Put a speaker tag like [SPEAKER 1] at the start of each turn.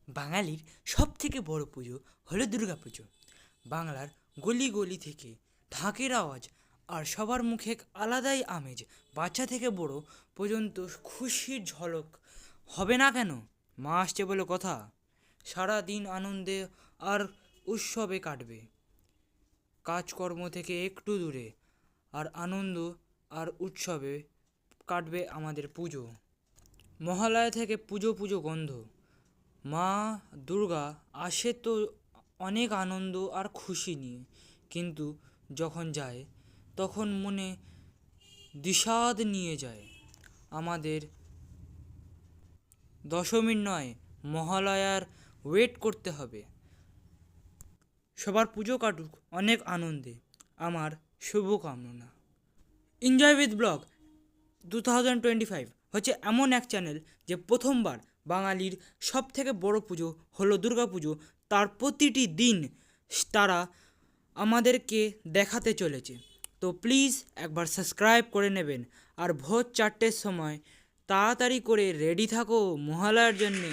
[SPEAKER 1] বাঙালির সব থেকে বড় পুজো হলো দুর্গা পুজো। বাংলার গলি গলি থেকে ঢাকের আওয়াজ আর সবার মুখে এক আলাদাই আমেজ। বাচ্চা থেকে বড় পর্যন্ত খুশির ঝলক হবে না কেন? মা আসছে বলে কথা। সারা দিন আনন্দে আর উৎসবে কাটবে, কাজকর্ম থেকে একটু দূরে, আর আনন্দ আর উৎসবে কাটবে আমাদের পুজো। মহালয়া থেকে পুজো পুজো গন্ধ। মা দুর্গা আসে তো অনেক আনন্দ আর খুশি নিয়ে, কিন্তু যখন যায় তখন মনে বিষাদ নিয়ে যায়। আমাদের দশমীর নয়, মহালয়ার ওয়েট করতে হবে। সবার পুজো কাটুক অনেক আনন্দে, আমার শুভকামনা। এনজয় উইথ ব্লগ 2025 হচ্ছে এমন এক চ্যানেল যে প্রথমবার বাঙালির সব থেকে বড় পুজো হলো দুর্গা পুজো, তার প্রতিটি দিন তারা আমাদেরকে দেখাতে চলেছে। তো প্লিজ একবার সাবস্ক্রাইব করে নেবেন, আর ভোর 4টের সময় তাড়াতাড়ি করে রেডি থাকো মহালয়ার জন্যে।